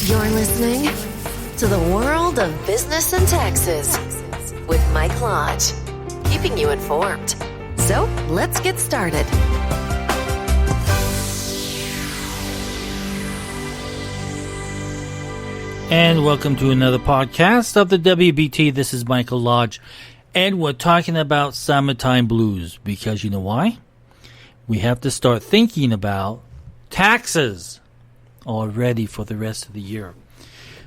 You're listening to the World of Business and Taxes with Mike Lodge, keeping you informed. So let's get started. And welcome to another podcast of the WBT. This is Michael Lodge, and we're talking about summertime blues because you know why? We have to start thinking about taxes already for the rest of the year.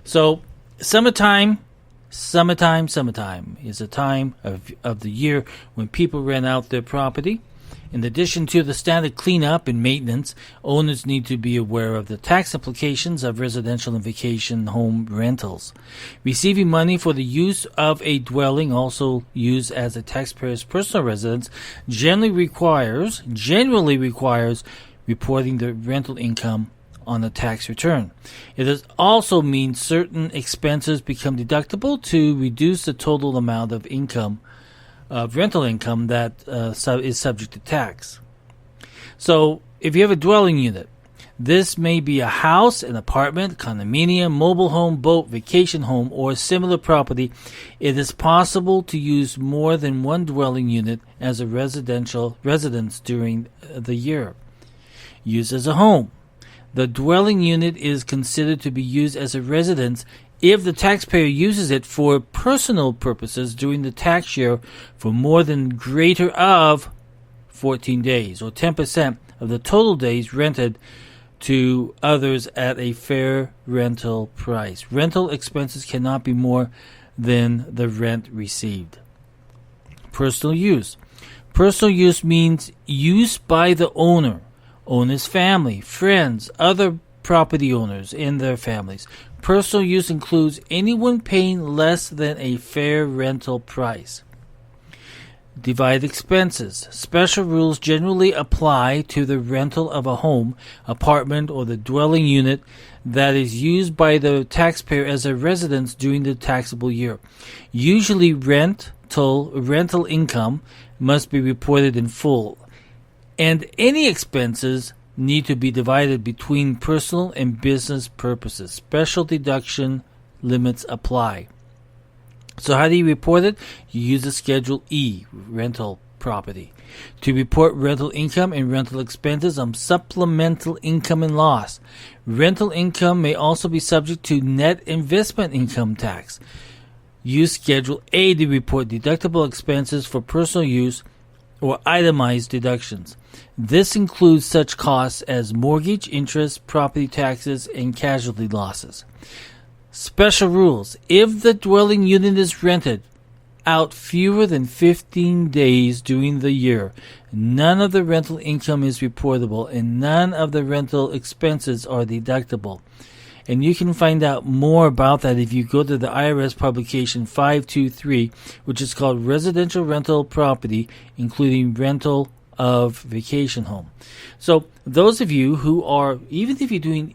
So summertime is a time of the year when people rent out their property. In addition to the standard cleanup and maintenance, owners need to be aware of the tax implications of residential and vacation home rentals. Receiving money for the use of a dwelling, also used as a taxpayer's personal residence, generally requires reporting the rental income on a tax return. It also means certain expenses become deductible to reduce the total amount of rental income that is subject to tax. So if you have a dwelling unit, this may be a house, an apartment, condominium, mobile home, boat, vacation home, or similar property. It is possible to use more than one dwelling unit as a residence during the year. Used as a home. The dwelling unit is considered to be used as a residence if the taxpayer uses it for personal purposes during the tax year for more than greater of 14 days, or 10% of the total days rented to others at a fair rental price. Rental expenses cannot be more than the rent received. Personal use. Personal use means use by the owner's family, friends, other property owners and their families. Personal use includes anyone paying less than a fair rental price. Divide expenses. Special rules generally apply to the rental of a home, apartment, or the dwelling unit that is used by the taxpayer as a residence during the taxable year. Usually rental income must be reported in full, and any expenses need to be divided between personal and business purposes. Special deduction limits apply. So how do you report it? You use the Schedule E, rental property, to report rental income and rental expenses on supplemental income and loss. Rental income may also be subject to net investment income tax. Use Schedule A to report deductible expenses for personal use or itemized deductions. This includes such costs as mortgage, interest, property taxes, and casualty losses. Special rules. If the dwelling unit is rented out fewer than 15 days during the year, none of the rental income is reportable and none of the rental expenses are deductible. And you can find out more about that if you go to the IRS publication 523, which is called Residential Rental Property, including rental of vacation home. So those of you who are, even if you're doing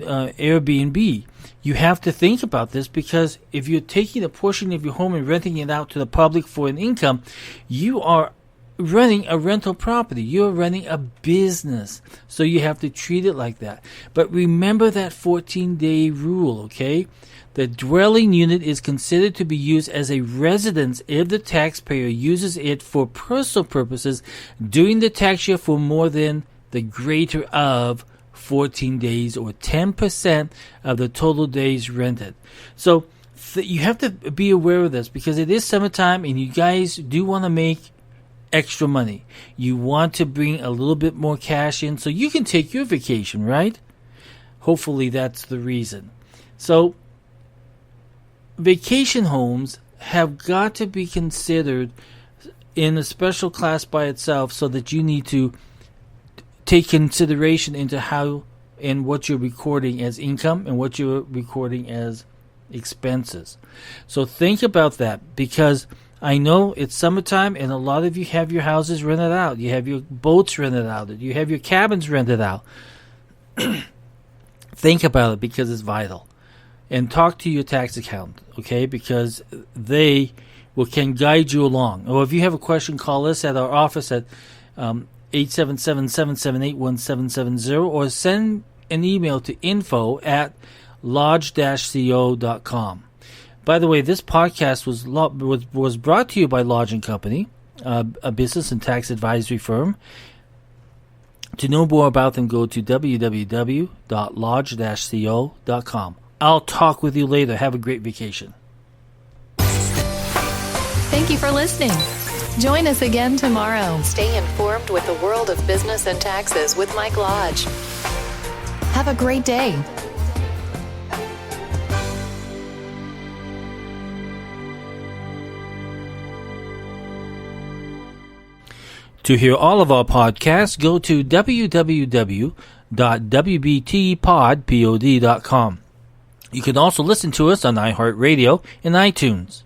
Airbnb, you have to think about this, because if you're taking a portion of your home and renting it out to the public for an income, you are running a rental property. You're running a business. So you have to treat it like that. But remember that 14-day rule, okay? The dwelling unit is considered to be used as a residence if the taxpayer uses it for personal purposes during the tax year for more than the greater of 14 days or 10% of the total days rented. So you have to be aware of this, because it is summertime and you guys do want to make extra money. You want to bring a little bit more cash in so you can take your vacation, right? Hopefully that's the reason. So vacation homes have got to be considered in a special class by itself, so that you need to take consideration into how and what you're recording as income and what you're recording as expenses. So think about that, because I know it's summertime and a lot of you have your houses rented out. You have your boats rented out. You have your cabins rented out. Think about it, because it's vital. And talk to your tax accountant, okay? Because they can guide you along. Or if you have a question, call us at our office at 877-778-1770, or send an email to info@lodge-co.com. By the way, this podcast was brought to you by Lodge & Company, a business and tax advisory firm. To know more about them, go to www.lodge-co.com. I'll talk with you later. Have a great vacation. Thank you for listening. Join us again tomorrow. Stay informed with the world of business and taxes with Mike Lodge. Have a great day. To hear all of our podcasts, go to www.wbtpod.com. You can also listen to us on iHeartRadio and iTunes.